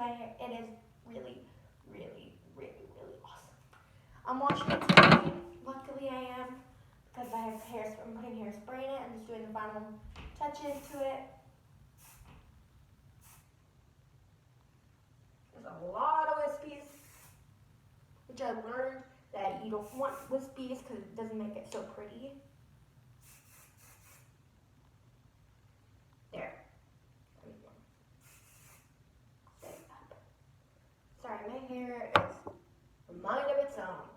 my hair. It is really, really, really, really awesome. I'm washing it today. Luckily I am, because I have I'm putting hairspray in it and just doing the final touches to it. There's a lot of wispies, which I learned that you don't want wispies because it doesn't make it so pretty. There. Sorry, my hair is a mind of its own.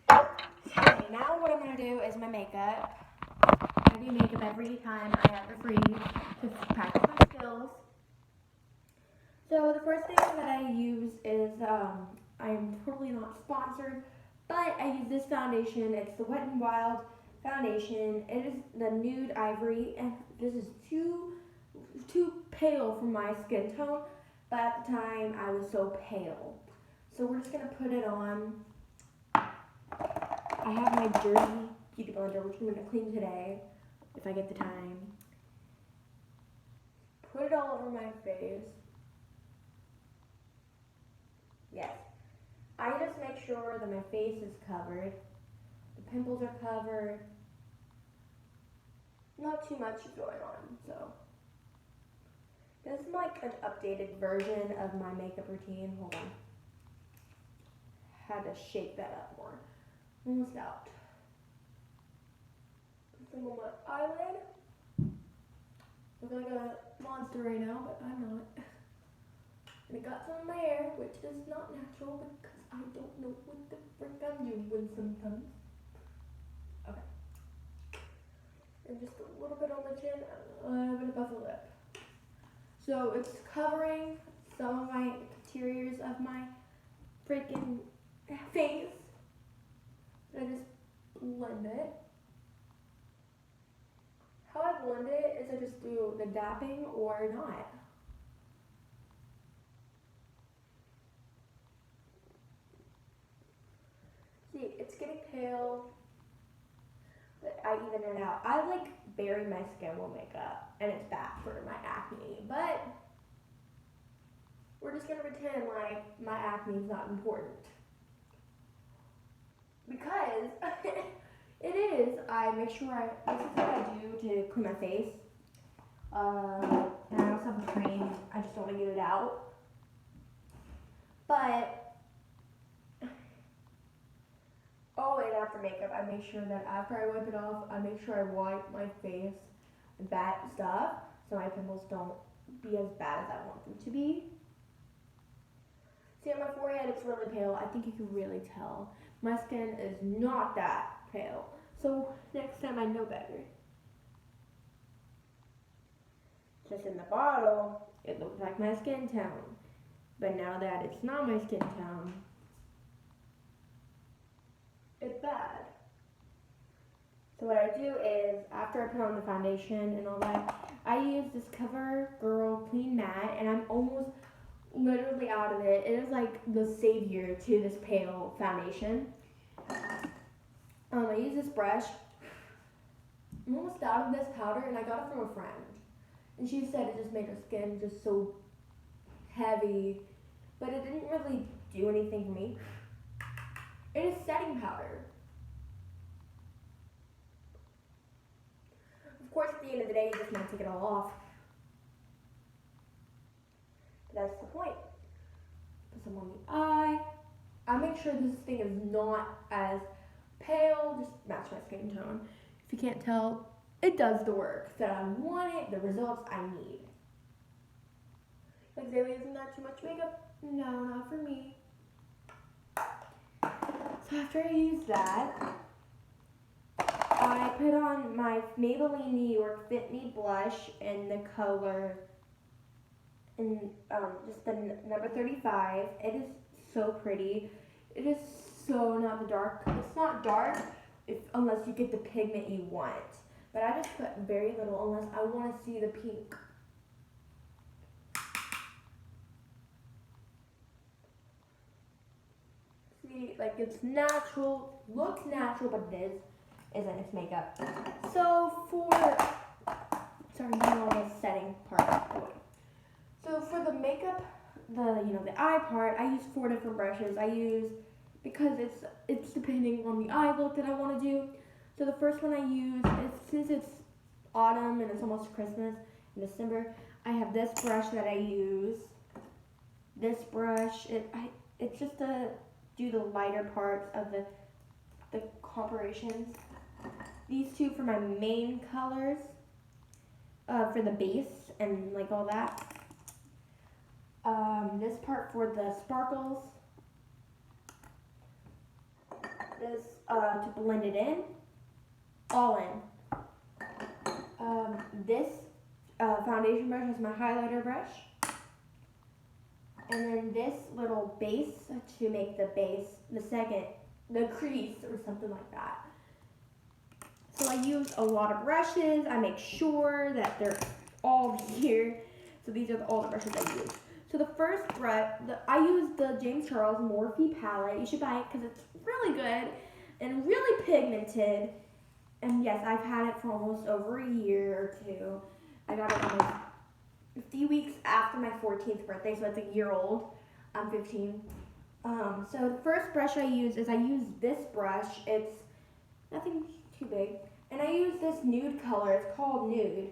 Okay, now what I'm going to do is my makeup. I do makeup every time I have the free to practice my skills. So the first thing that I use is, I'm totally not sponsored, but I use this foundation. It's the Wet n Wild foundation. It is the Nude Ivory, and this is too pale for my skin tone, but at the time I was so pale. So we're just going to put it on. I have my dirty beauty blender, which I'm going to clean today, if I get the time. Put it all over my face. Yes. I just make sure that my face is covered. The pimples are covered. Not too much going on, so. This is like an updated version of my makeup routine. Hold on. Had to shake that up more. Almost out. Put some on my eyelid. Look like a monster right now, but I'm not. And I got some in my hair, which is not natural because I don't know what the frick I'm doing sometimes. Okay. And just a little bit on the chin and a little bit above the lip. So it's covering some of my interiors of my freaking face. I just blend it. How I blend it is I just do the dapping or not. See, it's getting pale, but I even it out. I like bury my skin with makeup, and it's bad for my acne, but we're just gonna pretend like my acne is not important. Because it is. I make sure this is what I do to clean my face. And I also have a cream. I just don't want to get it out. But always after makeup, I make sure that after I wipe it off, I make sure I wipe my face with that stuff so my pimples don't be as bad as I want them to be. See, on my forehead, it's really pale. I think you can really tell. My skin is not that pale. So next time I know better. Just in the bottle, it looks like my skin tone. But now that it's not my skin tone, it's bad. So what I do is, after I put on the foundation and all that, I use this CoverGirl Clean Matte, and I'm almost literally out of it. It is like the savior to this pale foundation. I use this brush. I'm almost out of this powder, and I got it from a friend. And she said it just made her skin just so heavy, but it didn't really do anything for me. It is setting powder. Of course, at the end of the day, you just want to take it all off. But that's the point. Put some on the eye. I make sure this thing is not as pale, just match my skin tone. If you can't tell, it does the work that I want it, the results I need. Like, Zaylee, isn't that too much makeup? No, not for me. So after I use that, I put on my Maybelline New York Fit Me blush in the color, in just the number 35. It is so pretty. It is so not the dark. It's not dark unless you get the pigment you want. But I just put very little unless I want to see the pink. See, like, it's natural, looks natural, but it isn't. It's makeup. So for, sorry, you know, the setting part. So for the makeup, the eye part, I use 4 different brushes. Because it's depending on the eye look that I want to do. So the first one I use is, since it's autumn and it's almost Christmas in December, I have this brush that I use. This brush, it's just to do the lighter parts of the corporations. These two for my main colors, for the base and like all that. This part for the sparkles. This to blend it in, all in. This foundation brush is my highlighter brush. And then this little base to make the base, the crease or something like that. So I use a lot of brushes. I make sure that they're all here. So these are all the brushes I use. So the first brush, I use the James Charles Morphe palette. You should buy it because it's really good and really pigmented. And yes, I've had it for almost over a year or two. I got it almost a few weeks after my 14th birthday, so it's a year old. I'm 15. So the first brush I use this brush. It's nothing too big. And I use this nude color. It's called Nude.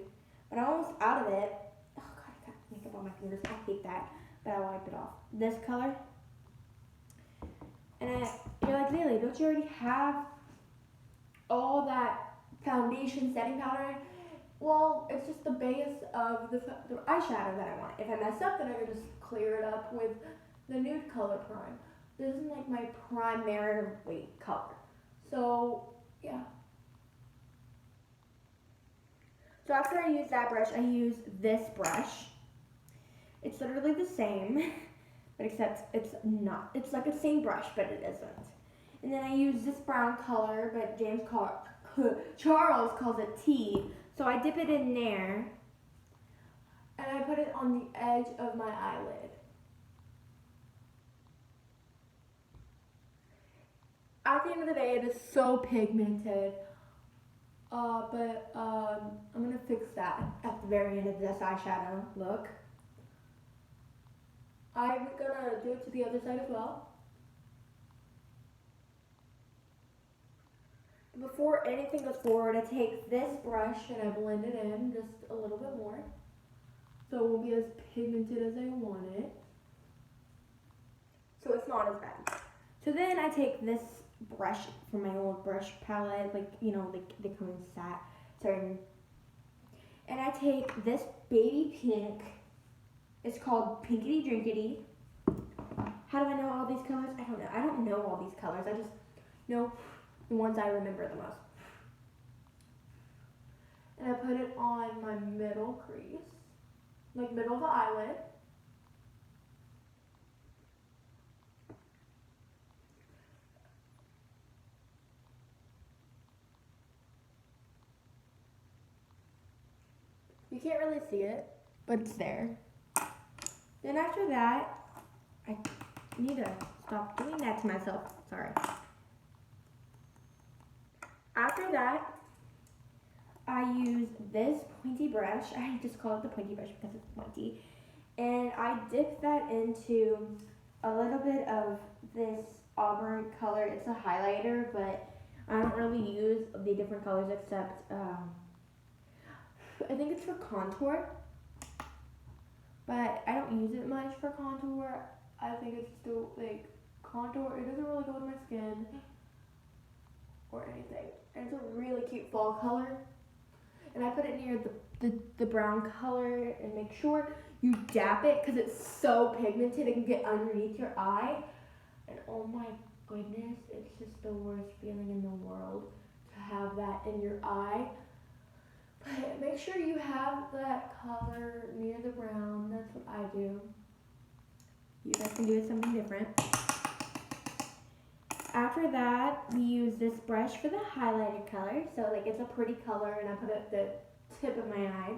But I'm almost out of it. Oh god, I got makeup on my fingers. I hate that. But I wipe it off. This color. And you're like, Lily, don't you already have all that foundation setting powder? Well, it's just the base of the eyeshadow that I want. If I mess up, then I can just clear it up with the nude color prime. This is like my primary color. So, yeah. So after I use that brush, I use this brush. It's literally the same, but except it's not. It's like the same brush, but it isn't. And then I use this brown color, but Charles calls it tea. So I dip it in there, and I put it on the edge of my eyelid. At the end of the day, it is so pigmented, but I'm going to fix that at the very end of this eyeshadow look. I'm going to do it to the other side as well. Before anything goes forward, I take this brush and I blend it in just a little bit more, so it won't be as pigmented as I want it. So it's not as bad. So then I take this brush from my old brush palette, like they come in certain. And I take this baby pink. It's called Pinkity Drinkity. How do I know all these colors? I don't know. I don't know all these colors. I just know the ones I remember the most. And I put it on my middle crease, like middle of the eyelid. You can't really see it, but it's there. Then after that, I need to stop doing that to myself. Sorry. After that, I use this pointy brush. I just call it the pointy brush because it's pointy. And I dip that into a little bit of this auburn color. It's a highlighter, but I don't really use the different colors except, I think it's for contour. But I don't use it much for contour. I think it's still, like, contour. It doesn't really go with my skin or anything. And it's a really cute fall color. And I put it near the brown color and make sure you dap it because it's so pigmented it can get underneath your eye. And oh my goodness, it's just the worst feeling in the world to have that in your eye. But make sure you have that color near the brown. That's what I do. You guys can do something different. After that, we use this brush for the highlighted color. So like it's a pretty color and I put it at the tip of my eye.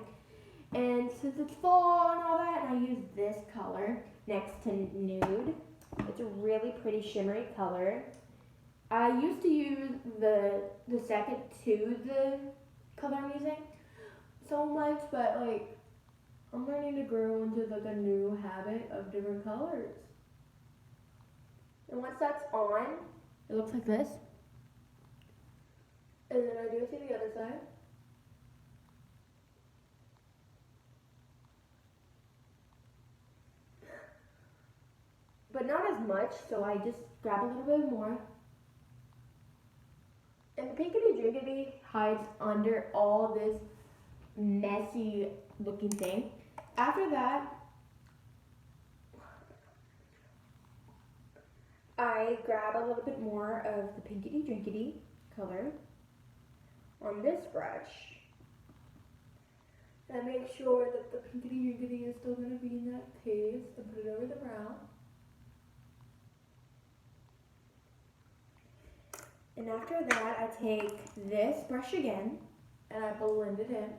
And since it's fall and all that, I use this color next to Nude. It's a really pretty shimmery color. I used to use the second to the color I'm using so much, but like I'm learning to grow into like a new habit of different colors. And once that's on, it looks like this. And then I do it to the other side. But not as much, so I just grab a little bit more. And the pinkity drinkity hides under all this messy looking thing. After that, I grab a little bit more of the pinkity drinkity color on this brush. And make sure that the pinkity drinkity is still going to be in that paste and put it over the brow. And after that, I take this brush again and I blend it in.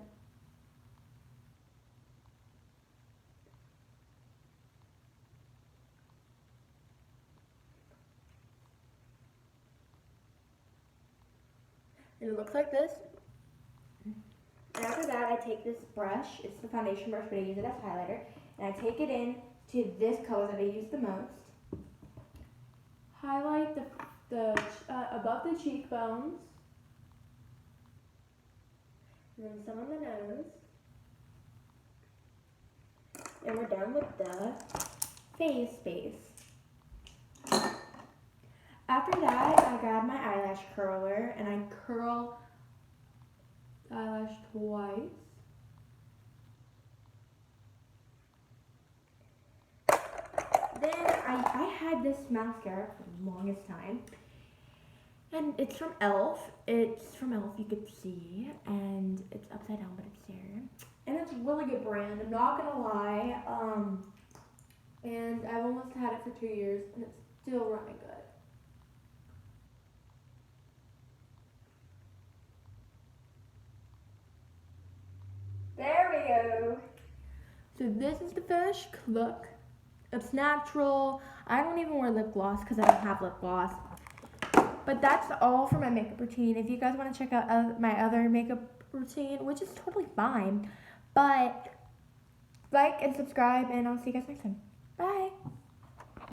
And it looks like this. And after that, I take this brush, it's the foundation brush, but I use it as highlighter, and I take it in to this color that I use the most. Highlight the above the cheekbones, and then some on the nose. And we're done with the face base. After that, I grab my eyelash curler and I curl the eyelash twice. Then I had this mascara for the longest time. And it's from e.l.f. It's from e.l.f. you could see. And it's upside down, but it's there. And it's a really good brand, I'm not gonna lie. And I've almost had it for 2 years and it's still running good. There we go. So this is the finished look. It's natural. I don't even wear lip gloss because I don't have lip gloss. But that's all for my makeup routine. If you guys want to check out my other makeup routine, which is totally fine, but like and subscribe, and I'll see you guys next time. Bye.